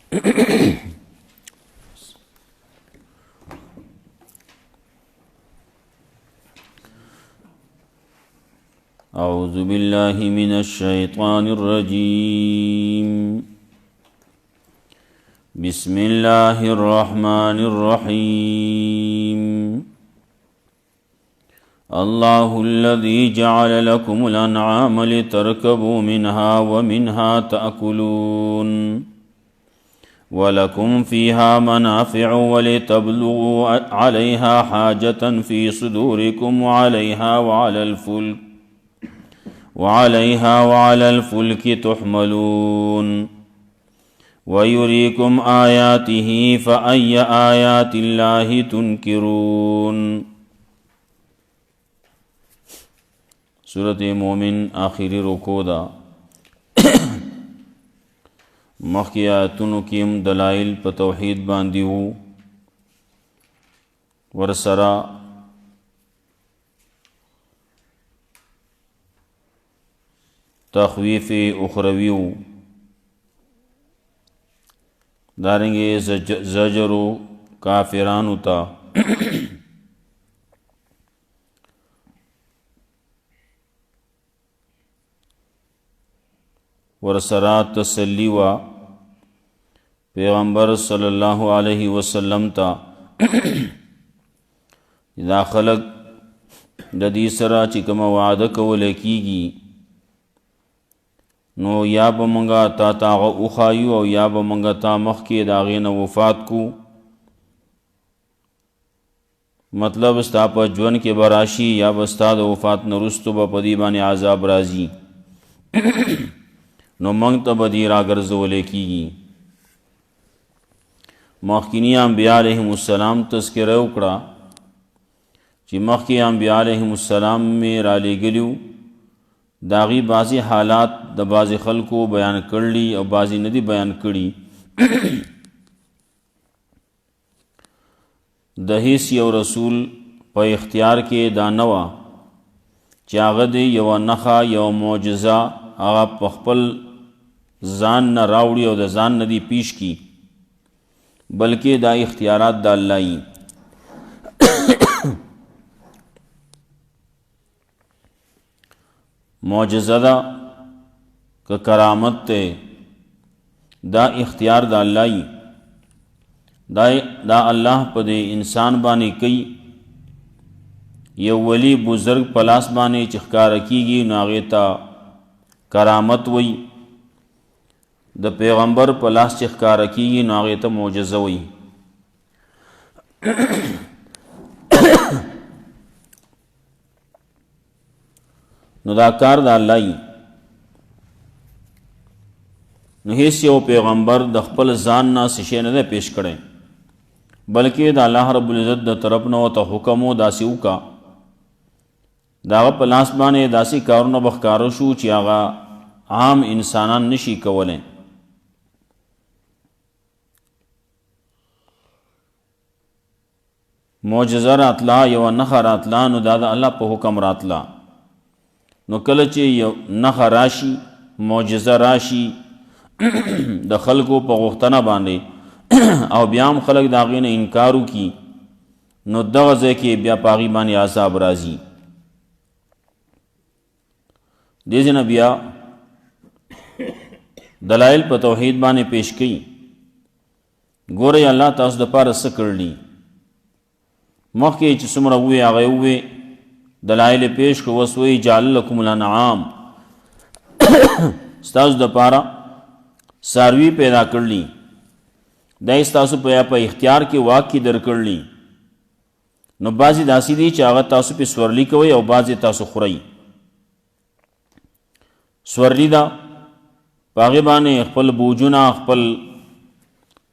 أعوذ بالله من الشيطان الرجيم بسم الله الرحمن الرحيم الله الذي جعل لكم الأنعام لتركبوا منها ومنها تأكلون ولكم فيها منافع ولتبلغوا عليها حاجة في صدوركم وعلى الفلك تحملون ويريكم آياته فأي آيات الله تنكرون. سورة مومن آخری رکو دا. مخی آیاتونو کیم دلائل پا توحید باندی ہو ورسرا تخویف اخرویو دارنگے زجرو کافرانو تا ورسرا تسلی و پیغمبر صلی اللہ علیہ وسلم تا اذا خلق ددی سرا چکم وعدہ کولکیگی نو یا بمنگا تا تاغ اخایو او یا بمنگا تا مخ کے داغین وفات کو مطلب استا پا جون کے براشی یا بستا دا وفات نرستو با پدیبان عذاب رازی نو منگ تا بدی راگرزو لیکی مخکینی انبیاء علیہم السلام تذکرہ اکڑا چی مخکی انبیاء علیہم السلام میں را لے گلیو داغی بعضی حالات دا بعضی خلقو بیان کرلی اور بعضی ندی بیان کری دہیس یو رسول پا اختیار کے دانوا چاغد یو نخا یو معجزہ آغا پخپل زان نہ راوڑی اور دا زان ندی پیش کی بلکہ دا اختیارات دا اللہ ہی معجزہ دا کہ کرامت تے دا اختیار دا اللہ ہی دا اللہ پا دے انسان بانے کئی یو ولی بزرگ پلاس بانے چخکار کی گی ناغیتا کرامت وی دا پیغمبر پلاس چخکار کی گی ناغیتا معجزہ وی نو دا کار دا اللہ ہی نو ہیس یو پیغمبر دا خپل زان نا سشے ندے پیش کریں بلکہ دا اللہ رب العزت دا طرف نو تا حکمو داسی اوکا دا غا پلاس بانے داسی کارون بخکارو شو چی آغا عام انسانان نشی کولیں معجزہ راتلا یو نخا راتلا نو دا اللہ پا حکم راتلا نو کله چې یو نخ راشي معجزه راشي د خلکو په غوښتنه باندې او بیا هم خلک د هغې نه انکار وکړي نو دغه ځای کې بیا په هغې باندې عذاب راځي دې ځای نه بیا دلایل په توحید باندې پیش کړي ګورئ الله تاسو دپاره څه کړلي مخکې چې څومره ووې هغه یې ووې دلائل پیش کو وسوئی جعل لکم الانعام ستاسو دا پارا ساروی پیدا کرلی دا ستاسو پا اختیار کے واقعی در کرلی نو بعضی داسی دی چاگت تاسو پی سورلی کوئی او بعضی تاسو خوری سورلی دا پاغبانے اخپل بوجونا اخپل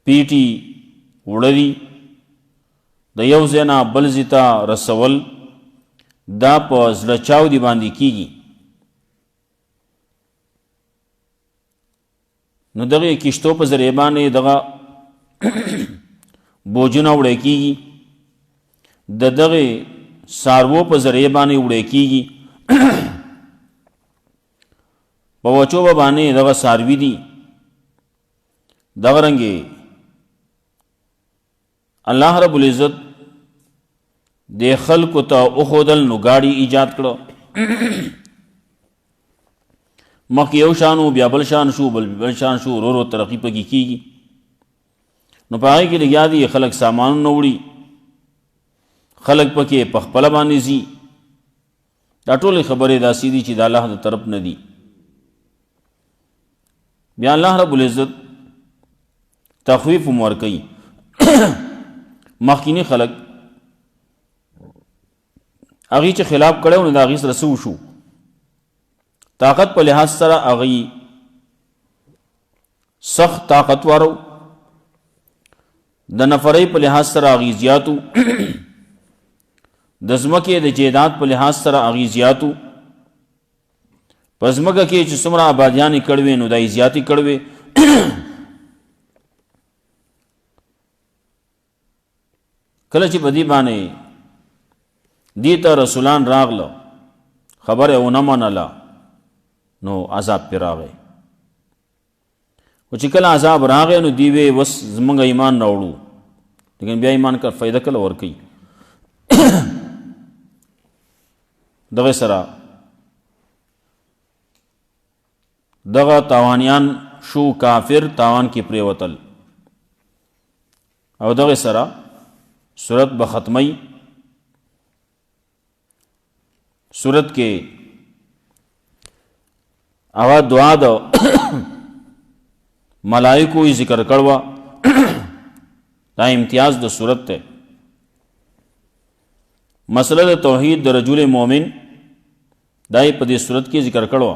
پیٹی وڑی دا یو زینا بلزیتا رسول دا پا زلچاو دی باندی کی گی نو دغه کشتو پا ذریبانے دغه بوجونا وڑے کی گی دغه سارو پا ذریبانے وڑے کی گی پا وچو بانے دغه ساروی دی دغرنګي الله رب العزت د خلقو ته اخودل نو گاڑی ایجاد کړو مخ یو شانو بیا بل شان شو بل شان شو رو ترقی پکې کیږي نو پای کې لګیا دي خلق سامان نو وړي خلق پکې په خپل باندې زی دا ټول خبره داسې دي چې د الله د طرف نه دي بیا الله رب العزت تخویف مور کوي مخکینی خلق هغه چې خلاف کړو نو دا غي سره سو شو طاقت په لحاظ سره هغه سخت طاقت ورو د نفرې په لحاظ سره هغه زیاتو د زمکه د جیدات په لحاظ سره هغه زیاتو پزمکه کې چې څومره آبادیان کړوي نو دای زیاتی کړوي کله چې بدی باندې دیتا رسولان راغله خبره ونه منله نو عذاب پر راغی او چې کله عذاب راغی نو دی وی وس زمونږ ایمان راوړو لیکن بیا ایمان کا فائدہ کله ور کوي دغه سره دغه تاوانیان شو کافر تاوان کې پریوتل او دغه سره سورت بختمی سورت کې اوا دعا د ملائکو یې ذکر کړوا دا امتیاز د سورت ته مسله د توحید د رجل مؤمن دای په دې سورت کې ذکر کړوا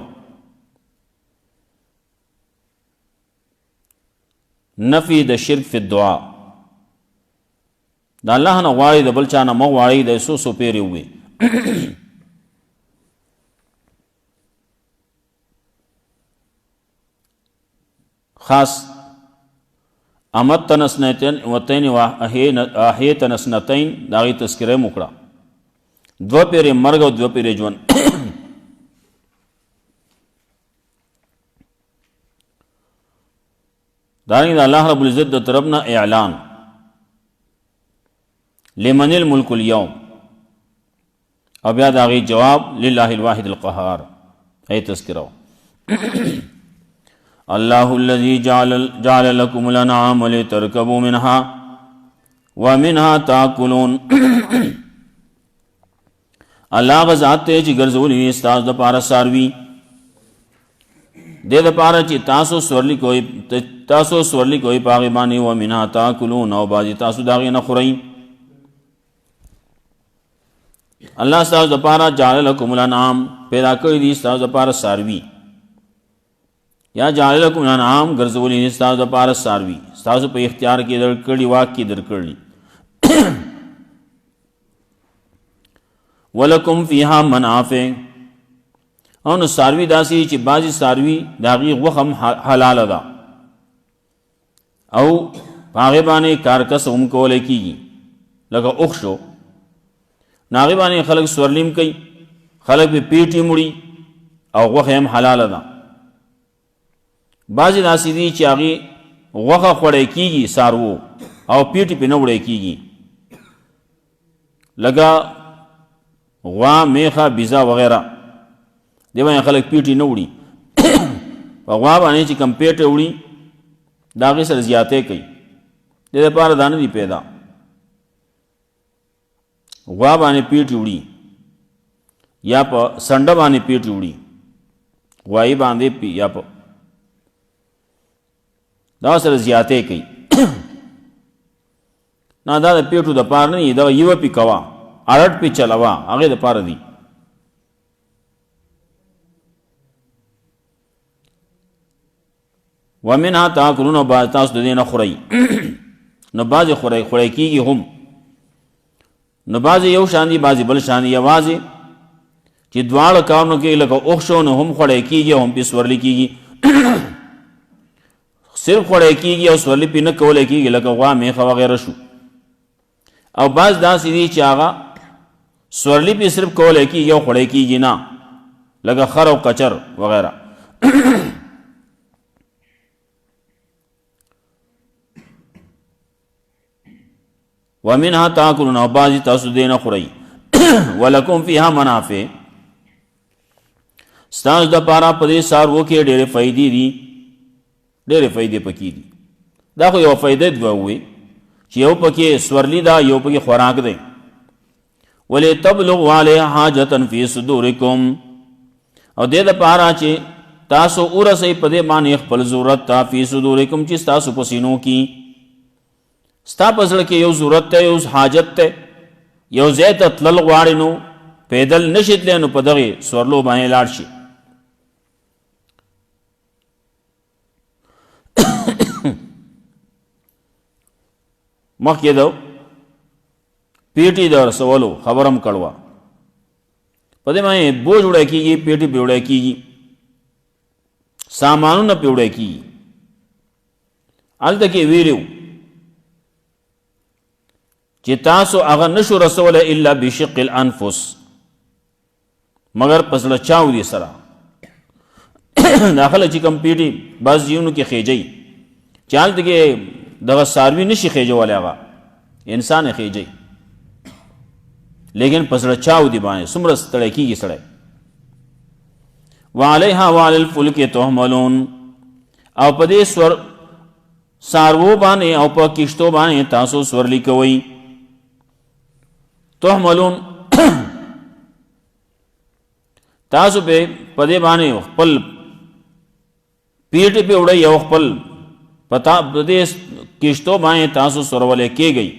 نفی د شرک فی الدعاء دا الله نه غواړي د بل چا نه مو غواړي د سو پیری وي خاص امت تنسنتین وتین واحیه تنسنتین داغي تذکرہ مکړه دو پیری مرګ او دو پیری ژوند دانګ الله رب العزت د طرفنا اعلان لمن الملك اليوم او بیا داغي جواب لله الواحد القهار ای تذکرہ الله الذي جعل لكم الانعام لتركبوا منها ومنها تاكلون الله غزاد ته چې ګرځولې استاد د پارا ساروي د پارا چې تاسو سورلی کوئی پاغي باندې ومنها تاكلون او باجي تاسو داغي نه خورئ الله استاد د پارا جعل لكم الانعام پیدا کړی دي استاد د پارا ساروي یا جعل لكم الانعام ګرځولې استاد د پارا ساروي استاد په اختیار کې درکړي واک کې درکړي ولکم فیها منافع او نو ساروي داسي چې بازي ساروي داغي غوخم حلال ده او هغه باندې کارکس هم کول کیږي لکه اوښو ناغي باندې خلق سورلیم کوي خلق به پیټي مړي او غوخه هم حلال ده بعضی داسې دي چې هغه غوخه خوړې کیږي سارو او پیټي په نوړې کیږي لگا غوا میخه بيزا وغیرہ دی باندې خلک پیټي نوړي په غوا باندې چې کم پیټ وړي داغه سره زیاتې کوي د دې لپاره دانه دی پیدا غوا باندې پیټي وړي یا په سنډه باندې پیټي وړي غوای باندې یا په دا سره زیاتې کوي نه دا د پیټو د پار نه دا یو پی کوا اړټ پی چلاوا هغه د پار دی ومنها تاكلون بعض تاسو د دینه خوري نو بعض خوري کیږي هم نو بعض یو شان دي بعض بل شان دي आवाज چې دواړه کارونو کې لکه اوښو نو هم خوري کیږي هم په سورلی کیږي صرف خوري کیږي او سورلی په نه کول کیږي لکه غوا میخه وغیرہ شو او بعض داسې دي چې هغه سورلی په صرف کول کیږي او خوري کیږي نه لکه خر او کچر وغیرہ ومنها تاکلون او بعضی تاسو دین خورئ ولکم فیها منافع ستاسو د پاره په دې څاروو کې ډېرې فائدې دي ډېرې فائدې پکې دي دا خو یو فائدې دوه وي چې یو پکې سورلی دا یو پکې خوراک دی ولتبلغوا علیها حاجة فی صدورکم او دې د پاره چې تاسو ورسئ په دې باندې خپل ضرورت ته فی صدورکم چې تاسو په سینو کې ستا په زړه کې یو ضرورت ته یو حاجت ته یو ځای ته تلل غواړې نو پیدل نشي تللی نو په دغې سورلو باندې لاړ شي مخکې د پیټي د رسولو خبرم کړوه په دې باندې بوج وړی کېږي پیټي پې وړی کېږي سامانونه پې وړی کېږي هلته کې ویلي چې تاسو هغه نشو رسولی الا بشق الانفس مگر په زړه چاودي سره دا خلک چې کوم پیټي بعض ځایونو کې خیجئ چې هلته کې دغه څاروي نشي خیجولی هغه انسان یې خیجئ لیکن په زړه چاودي باندې څومره ستړی کېږي سړی وعلیها وعلی الفلک تحملون او په دې څاروو باندې او په کشتو باندې تاسو سورلی کوئ تحملون تاسو په دې باندې خپل پیټ په وړئ او خپل په دې کشتو باندې تاسو سورولې کېږئ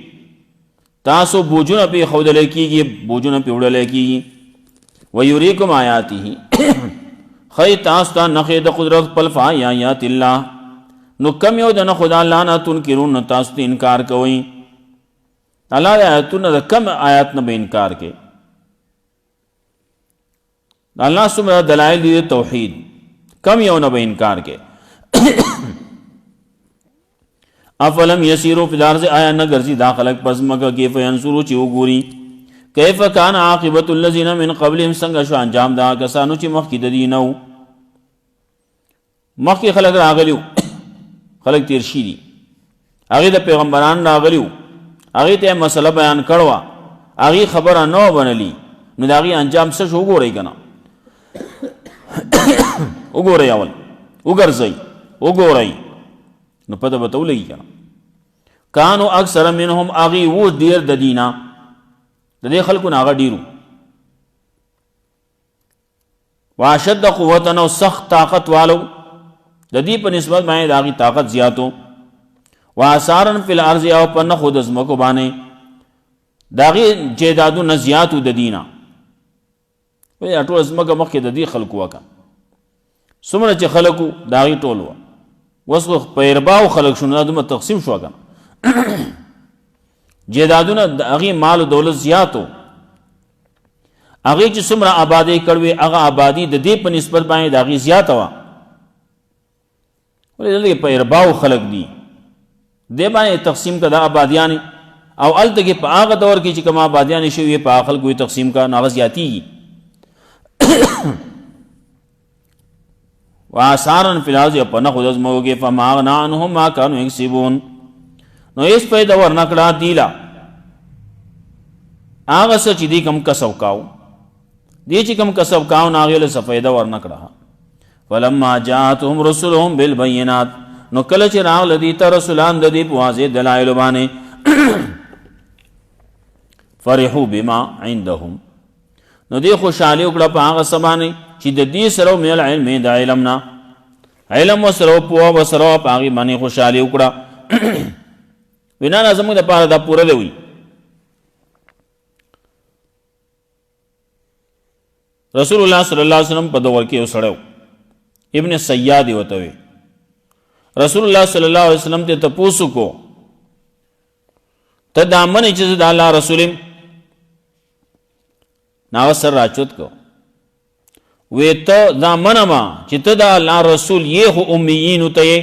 تاسو بوجونه پې ښودلی کېږي بوجونه پې وړلی کېږي ویریکم آیاته ښایي تاسو ته نښې د قدرت خپل فای آیات الله نو کم یو د نښو د الله نه تنکرون نو تاسو ته انکار کوئ الله د آیاتونه د کم آیات نه به انکار کوي الله څومره دلایل دي توحید کم یو نه به انکار کوي افلم یسیرو فی الارض آیا نه ګرځي دا خلک پس مکه کې فینظروا چې وګوري کیف کان عاقبت الذین من قبلهم څنګه شو انجام دا کسانو چې مخکې د دې نه وو مخکې خلک راغلیو خلک تیر شي دي هغې د پیغمبران راغلیو هغې ته یې مسله بیان کړوه هغې خبره نه بنلي نو د هغې انجام څه شو وګورئ که نه وګورئ اول وګرځئ وګورئ نو پته به ته ولګي که نه کانو اکثر منهم هغې و ډېر د دینا د دې خلکو نه هغه ډېرو واشد قوتن او سخت طاقت والو د دې په نسبت باندې د هغې طاقت زیاتو واثارن فی الارض او په نښو د ځمکو باندې د هغې جیدادونه زیاتو د دینه وایي ټوله ځمکه مخکې د دې خلکو وکړه څومره چې خلکو د هغې ټول وه اوس خو په ارباو خلک شو نو دا دومره تقسیم شوه که نه جیدادونه د هغې مال و دولت زیاتو هغې چې څومره آبادۍ کړوې هغه آبادي د دې په نسبت باندې د هغې زیاته وه ولې دلته په ارباو خلک دي دې باندې تقسیم که د آبادیانې او هلته کې په هغه دور کې چې کوم آبادیانې شوي په هغه خلکو یې تقسیم که نو هغه زیاتېږي وآثارا فی الارض په نښو د ځمکو کې فما اغنی عنهم ما کانوا یکسبون نو هېڅ فایده ورنه کړه دوی له هغه څه چې دوی کوم کسب کاو دوی چې کوم کسب کاو نو هغې له څه فایده ورنه کړه فلما جاءتهم رسلهم بالبینات نو کله چې راغله دوی ته رسولان د دوی په واضح دلایلو باندې فرحوا بما عندهم نو دوی خوشحالي وکړه په هغه څه باندې چې د دې سره من العلم د علم نه علم وسره پوهه وسره په هغې باندې خوشحالي وکړه وینا نه زموږ دپاره دا پوره دی وي رسول الله صلی الله علیه وسلم په دور کې یو سړی ابن سیاد یې ورته وی رسول الله صلی الله علیه وسلم ته تپوس وکړو ته دا منې چې زه د الله رسول یم نو هغه سر راچوت کو وی ته دا منمه چې ته د الله رسول یې خو امیینو ته یې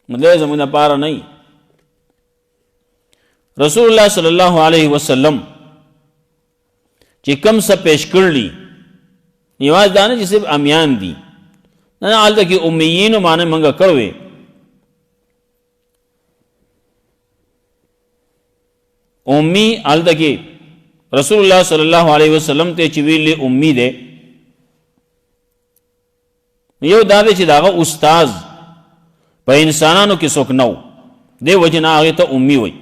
مطلب زموږ دپاره نه یي رسول الله صلی الله علیه وسلم چې کم څه پیش کړلي یوازې دا نه چې صرف امیان دي نه هلته کې امیینو معنی موږ کړوې امی الته کې رسول الله صلی الله علیه وسلم ته چې ویلي امی ده یو دا دی چې داغه استاد په انسانانو کې څوک نو دی وجنه هغه ته امی وای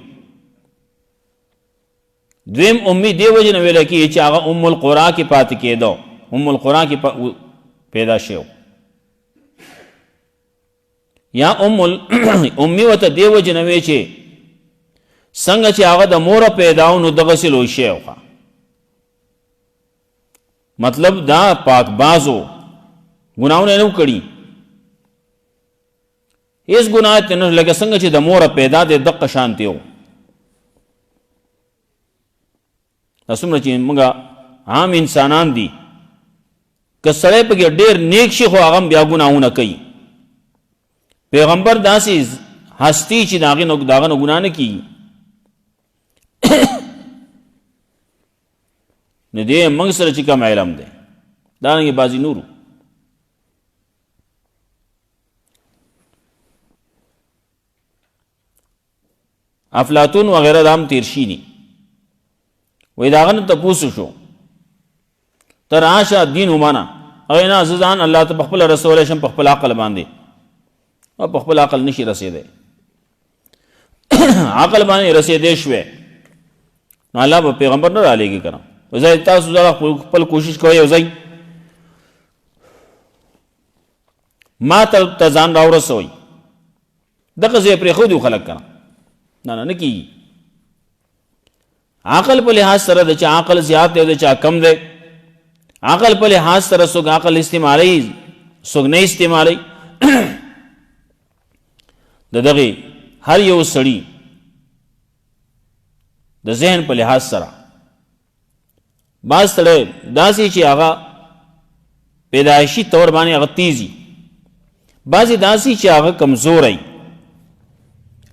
دویم امی دی وجنه ویل کی چې هغه ام القرآن کې پات کېدو ام القرآن کې پیدا شو یا امی وته دی وجنه وی چې څنګه چې هغه د مور پیداو نو دغه سلو شی مطلب دا پاک بازو گناہونه نه کړي هیڅ ګناه ته نه لګه څنګه چې د مور پیدا د دقه شانتي وو اسمره چې موږ عام انسانان دي که سړی پکې ډېر نیک شي خو هغه بیا ګناهونه کوي پیغمبر داسې هستی چې داغه نه ګناه نه کوي نو دې موږ سره چې کوم علم دی دا نه بازي نورو افلاطون وغیرہ دام تیرشی دي وی داغن تپوسو شو تر آشا دین ومانا اغینا عزیزان اللہ تا پخپل رسول شم پخپل عقل باندے اور پخپل عقل نشی رسیدے عقل باندے رسیدے شوے نو اللہ با پیغمبر نہ رالے گی کرا وزای تاسو زارا پل کوشش کوئی وزای ما تزان راو رسوئی دقا زی پر خودیو خلق کرا نه نکی عقل په لحاظ سره د چا عقل زیات دی د چا کم دی عقل په لحاظ سره څوک عقل استعمالي څوک نه استعمالي دغه هر یو سړی د ذهن په لحاظ سره باز سره داسې چې هغه پیدایشي طور باندې هغه تیزی بعضې داسې چې هغه کمزوری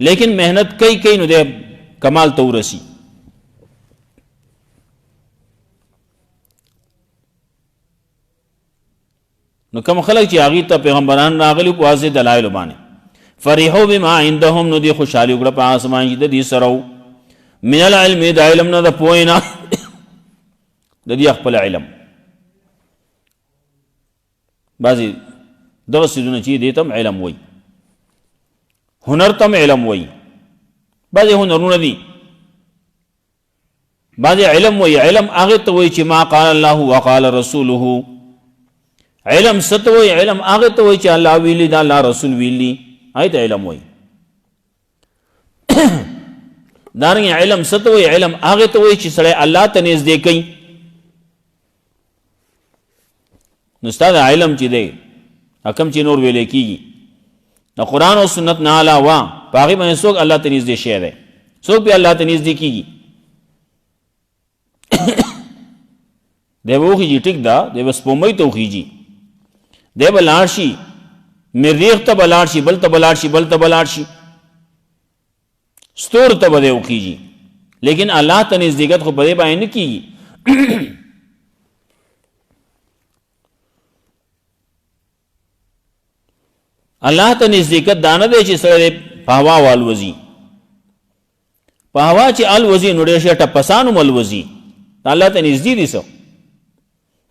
لیکن محنت کئی نو دے کمال تو رسی نو کم خلق چی آغی تا پیغمبران راغلی کو واضح دلائل بانے فریحو بما عندهم نو دی خوشحالی اکڑا پا آسمان جی دی سرو من العلم دا علم نا دا پوئینا دا دی اخپل علم بعضی درسی دون چی دیتم علم وی هنر تم علم وی بعضی هنرون دی بعضی علم وی علم آغت وی چی ما قال اللہ وقال رسوله علم ست وی علم آغت وی چی اللہ ویلی دا اللہ رسول ویلی آیت علم وی دارنگی علم ست وی علم آغت وی چی سڑے اللہ تنیز دے کئی نستاد علم چی دے حکم چی نور ویلے کی نا قرآن و سنت نا علاوہ پاقی بہن سوک اللہ تنیز دے شہر ہے سوک بھی اللہ تنیز دے کی گی دے با اوخی جی ٹک دا دے با سپومئی تو اوخی جی دے با لارشی مریخ تا با لارشی بل تا با لارشی بل تا با لارشی ستور تا با دے اوخی جی لیکن اللہ تنیز دیگت خود بدے بائن کی گی اللہ تا نزدیکت دانا دے چی سر دے پہوا والوزی پہوا چی الوزی نوڑیشی ٹپسانو ملوزی اللہ تا نزدی دی سو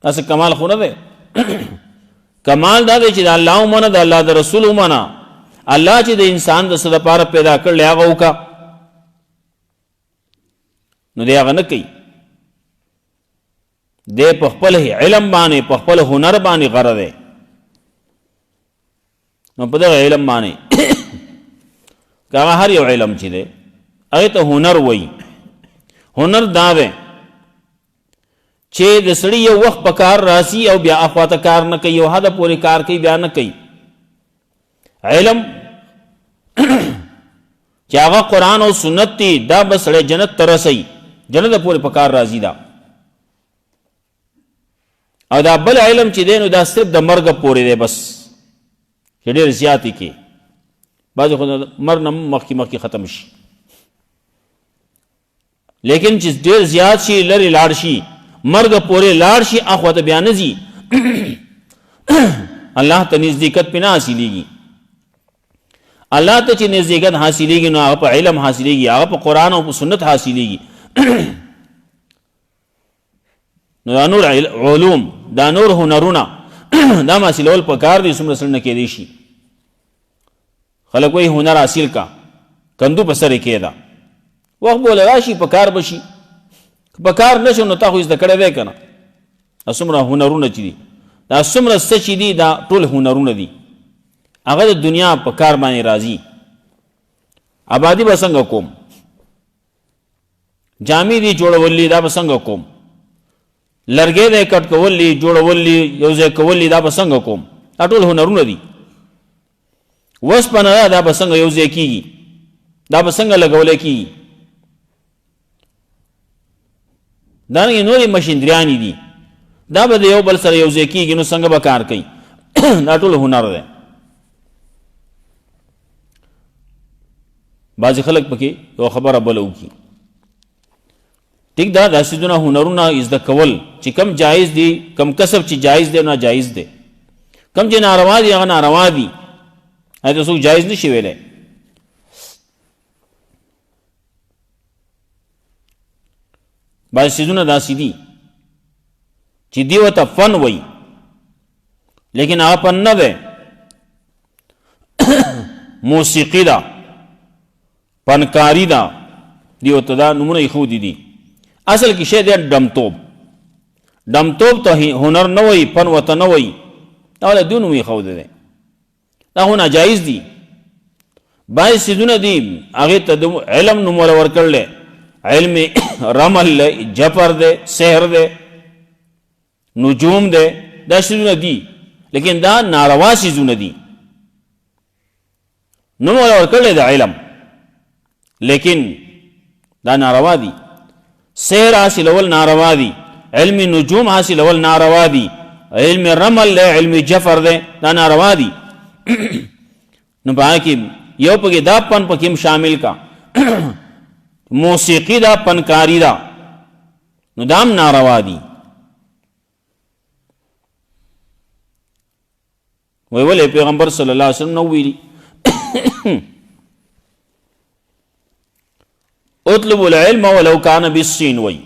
ایسا کمال خونہ دے کمال دا دے چی دا اللہ مانا دا اللہ دا رسول مانا اللہ چی دا انسان دا صدا پارا پیدا کر لیا گا اوکا نو دے آگا نکی دے پخپل علم بانے پخپل ہنر بانے غرد ہے نو پدغ علم مانے کاغا ہر یو علم چی دے اگه ته هنر وای هنر دا ده چې د سړی یو وخت په کار راسي او بیا اخواته کار نه کوي او هدا پوری کار کوي بیا نه کوي علم چې هغه قرآن او سنت دی دا بس سړی جنت ترسي جنت پوری په کار راځي دا او دا بل علم چې دی نو دا صرف د مرګ پوری دی بس چې ډېر زیاتې کې بعضې خو مرګ نه مخکې ختم شي لیکن چې ډېر زیات شي لرې لاړ شي مرګ پورې لاړ شي اخوا ته بیا نه ځي الله ته نزدېکت پې نه حاصلېږي الله ته چې نزدېکت حاصلېږي نو هغه په علم حاصلېږي هغه په قرآن او په سنت حاصلېږي نو دا نور علوم دا نور هنرونه دا حاصلول پکار دي څومره سره نه کېدی شي. خلک وایي هنر حاصل کا کندو په سر کې ده وخت بوله راشي پکار بشي پکار نشو نو تا خو زده کړی دی که نه. څومره هنرونه چې دي دا څومره څه چې دي دا ټول هنرونه دي هغه د دنیا په کار باندې راځي. آبادي به څنګه کوم جامې دي جوړول دا به څنګه کوم لرګی دی کټ کول دي جوړول دي یو ځای کول دي دا به څنګه کوم دا ټول هنرونه دي. وسپنه دا به څنګه یو ځای کېږي دا به څنګه لګولی کېږي دارنګې نورې مشیندریانې دي دا به د یو بل سره یو ځای کېږي نو څنګه به کار کوي دا ټول هنر دی. بعضې خلک پکې یو خبره بله وکړي ټیک دا داسې دونه هنرونه زده کول چې کم جایز دي کم کسب چې جایز دی ناجایز دی کم چې ناروا دي هغه ناروا دي هغه ته څوک جایز نشي ویلی. بعضې څیزونه داسې دي چې دی ورته فن وایي لیکن هغه فن نه دی موسیقي ده فنکاري ده دی ورته دا نومونه ایښودي دي. اصل کې شی دی ډمتوب ته هنر نه وایي فن ورته نه وایي دا والا دې نوم ایښودی دی دا خو ناجایز دي. بعضې څیزونه دي هغې ته د علم نوم وله ورکړلی علم رمل دی جفر دی سحر دی نجوم دی دا څیزونه دي لیکن دا ناروا څیزونه دي نوم وله ورکړلی د علم لیکن دا ناروا دي. سحر حاصلول ناروا دي علم نجوم حاصلول ناروا دي علم رمل دی علم جفر دی دا ناروا دي. نو په هغه کې یو پکې دا پن پکې هم شامل کا موسیقي دا پنکاری دا نو دام ناروا دي. وی ولی پیغمبر صلی اللہ علیہ وسلم نو ویلی اطلب العلم ولو کان بالصین وی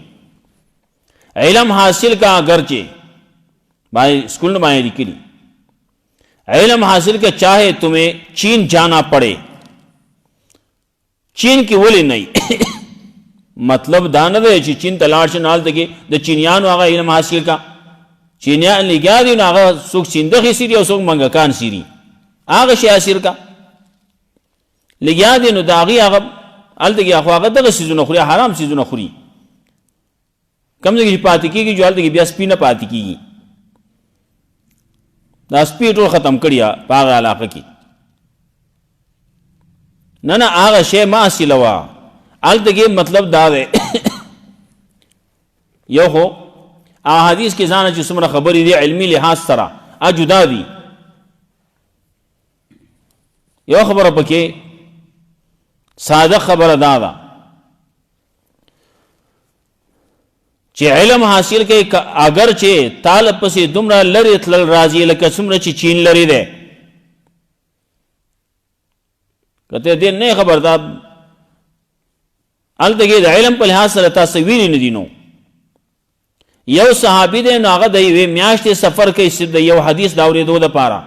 علم حاصل کا اگرچہ بھائی اسکول میں بائی لکھی علم حاصل کا چاہے تمہیں چین جانا پڑے چین کی ولی نہیں مطلب دا نه دی چې چین ته لاړ شي نو هلته کې د چینیانو هغه علم حاصل کا چینیان لګیا دي نو هغه څوک چیندخې سیري او څوک منګکان سیري هغه شی حاصل کا لګیا دي نو د هغې هغه هلته کې خو هغه دغه څیزونه خوري حرام څیزونه خوري کوم ځای کې چې پاتې کېږي جو هلته کې بیا سپي نه پاتې کېږي دا سپي ټول ختم کړي په هغه علاقه کې نه هغه شی ما حاصلوه هلته کې مطلب دا دی یو خو حدیث کې ځانه چې څومره خبرې دي علمي لحاظ سره جدا دي یو خبره پکې ساده خبره دا ده چې علم حاصل کوي اگر چې تال پسې دومره لرې تلل راځي لکه څومره چې چین لرې دی که ته دې نه خبر دا هلته کې د علم په لحاظ سره تاسو ویلي نه دي نو یو صحابي دی نو هغه د یوې میاشتې سفر کوي صرف د یو حدیث د اورېدو دپاره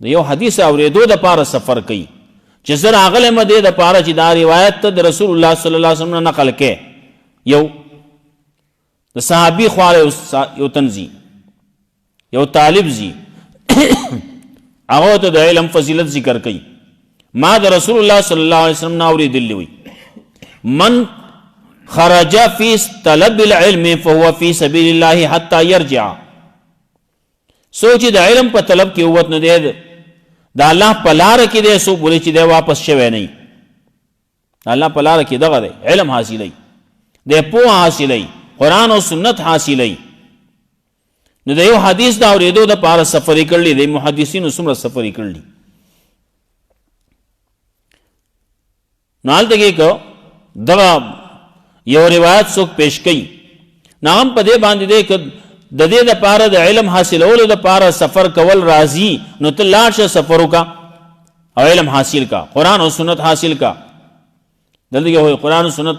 د یو حدیث اورېدو دپاره سفر کوي چې زه راغلی م دې دپاره چې دا روایت ته د رسول الله صلی الله علیه وسلم نه نقل کې یو د صحابي خواله یو تنزي یو طالب زی هغه ته د علم فضیلت ذکر کوي ما د رسول الله صلی الله علیه وسلم نه اورېدلی وي من خرج فی طلب العلم فهو فی سبیل الله حتی یرجع سوچ د علم په طلب کې ووت نه دی د الله په لاره کې دی څوک بولي چې دی واپس شوی نه د الله په لاره کې دغه دی علم حاصلوي دی پوهه حاصلوي قرآن او سنت حاصلوي نو د یو حدیث د اورېدو دپاره سفر یې کړلی دی محدثینو څومره سفر یې کړلی نو هلته کې که دغه یو روایت څوک پیش کوي نو هم په دې باندې دی که د دې دپاره د علم حاصلولو دپاره سفر کول راځي نو ته لاړ شه سفر وکړه او علم حاصل کا قرآن او سنت حاصل کا دلته کې قرآن او سنت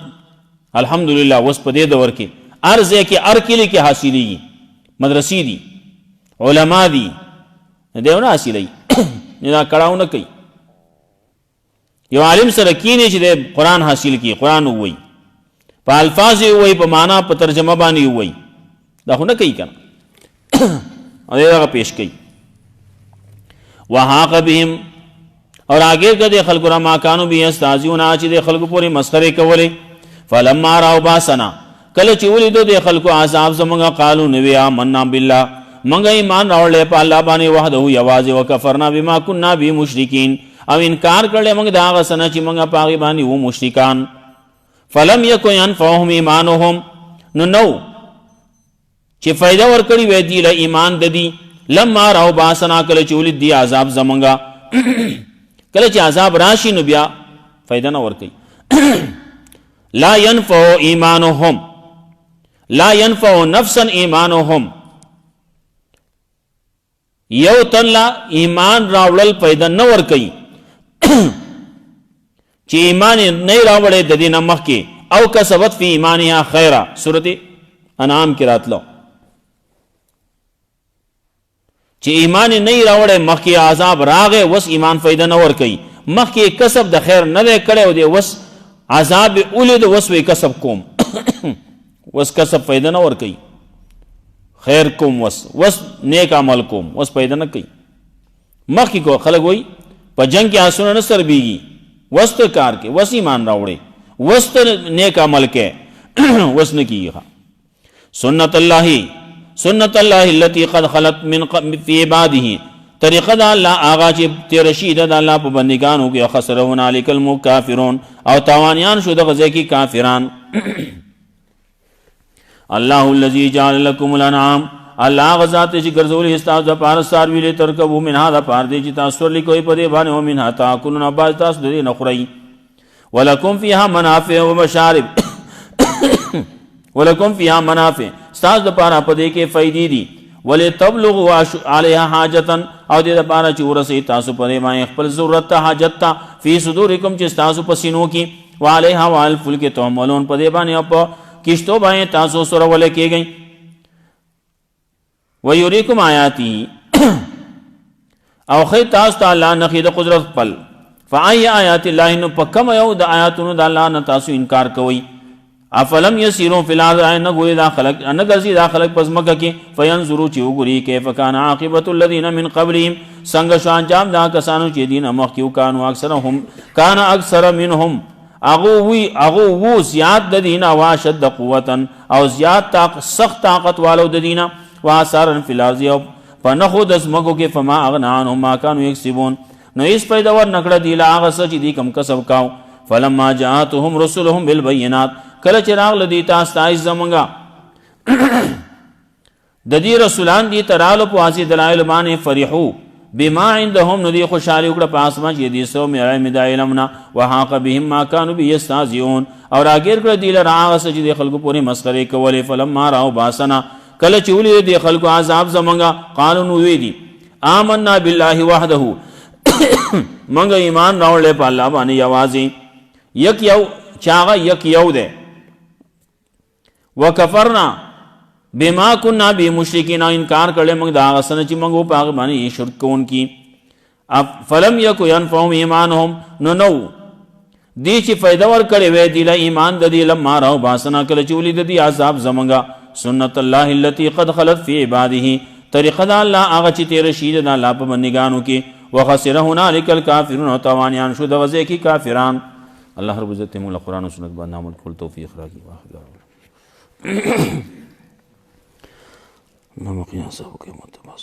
الحمدلله وس په دې دور کې هر ځای کې هر کلي کې حاصلېږي، مدرسې دي، علما دي، دیو نه حاصلوي دا کړاو نه کوي. یو عالم سره کینې چې د قرآن حاصل کړي، قرآن ووایي، په الفاظ یې ووایي، په معنا په ترجمه باندې یې ووایي، دا خو نه کوي که نه او دی دغه پیش کوي. وحاق بهم اور آگیر که د خلکو را ما کانو به یستهزئون چې د خلکو پورې مسخرې کولې. فلما راو باسنا کله چې ولیدو د خلکو عذاب زمونږه قالو نوی آمنا بالله منګه ایمان راوړل په الله باندې وحده یوازې وکفرنا بما كنا به مشرکین او انکار کړل موږ دا هغه څه چې موږ په هغې باندې وو مشرکان. فلم یکن ینفعهم ایمانهم نو چې فایده ورکړي وی دی له ایمان د دی لما راو باسنا کله چې ولید دی عذاب زمونږه کله چې عذاب راشي نو بیا فایده نه ورکوي. لا ينفع ایمانهم لا ينفع نفسا ایمانهم یو تن لا ایمان راوړل پیدا نه ورکوي چې ایمان نه راوړی د دې نه مخکې او کسبت فی ایمانها خیرا سورت انعام کې راتلو چې ایمان نه راوړی مخکې عذاب راغی وس ایمان فایده نه ورکوي مخکې کسب د خیر نه دی کړی او دی وس عذاب اولید وس وی کسب کوم وس کسب فایده نه ورکوي خیر کوم وس نیک عمل کوم وس پیدا نه کوي مخکې کو خلک وایي په جنگ کې آسونه نه سربیږي وس ته کار کې وس ایمان راوړي وس ته نیک عمل کې وس نه کیږي. سنت الله التي قد خلت من في عباده طریقه دا الله آغا چې تیر شي د الله په بندگانو کې خسر هنالک الکافرون او تاوانیان شو د غزه کې کافران. الله الذي جعل لكم الانعام الله غزات چې ګرځولې استاد د پار ساروی له ترکبو منها د پار دي چې تاسو لیکوي په دې باندې او منها تاكلون بعض تاسو دې نخري ولکم فيها منافع ومشارب ولکم فيها منافع استاد د پار په دې کې فائدې دي ولتبلغوا عليها حاجتا او دې د پار چې ورسي تاسو په دې باندې خپل ضرورت ته حاجت ته فی صدورکم چې تاسو په سینو کې وعليها والفلك تعملون په دې باندې په کشتو باندې تاسو سره ولې کېږئ. ويريكم آیاتی او خی تاسو ته الله نخې د قدرت خپل. فای آیات الله نو په کوم یو د آیاتونو د الله نه تاسو انکار کوئ. افلم یسیروا فی الارض نه ګوري دا خلق نه ګرځي دا خلق پس مکه کې فینظروا چې وګوري کیف کان عاقبت الذین من قبلهم څنګه شو انجام دا کسانو چې دین مخکیو کانو اکثرهم کان اکثر منهم اغو وو زیاد د دین او شد قوتا او زیاد سخت طاقت والو د دین واثارن فی الارض او فنخو دس مگو کې فما اغنا عنهم ما كانوا یکسبون نو اس پیدا ور نکړه دی لا هغه څه چې دی کم کسب کاو. فلما جاءتهم رسلهم بالبينات کله چې راغله دی تاسو ته زمونږه د دې رسولان دي ترالو په واضح دلایل باندې فرحو بما عندهم نو دی خوشالي وکړه په اسمان چې دې سو مې د علمنا وحاق بهم ما كانوا بيستهزئون او راګیر کړه دی له هغه څه چې د خلکو پورې مسخره کولې. فلما راو باسنا کله چې ولې دی خلکو عذاب زمونږه قالو نو وی دي آمنا بالله وحده منګ ایمان راوړل په الله باندې یوازې یک یو چاغه یک یو ده وکفرنا بما كنا بمشرکین انکار کړل موږ دا غسن چې موږ په هغه باندې شرک کوونکی. فلم یکو ينفعهم ایمانهم نو دی چې فائدہ ور کړی وې دی له ایمان د دې لمما راو باسنا کله چې ولید دی عذاب زمونږه. سنت الله التي قد خلت في عباده طریقه دا الله هغه چې تیر شي د الله په بندگانو کې وخسر هنالك الكافرون او تاوانیان شو د غزه کې کافران. الله رب عزت مولا قرآن و سنت باندې عمل کول توفیق راکړي. واخر اللهم قنا عذابك يوم التبعث.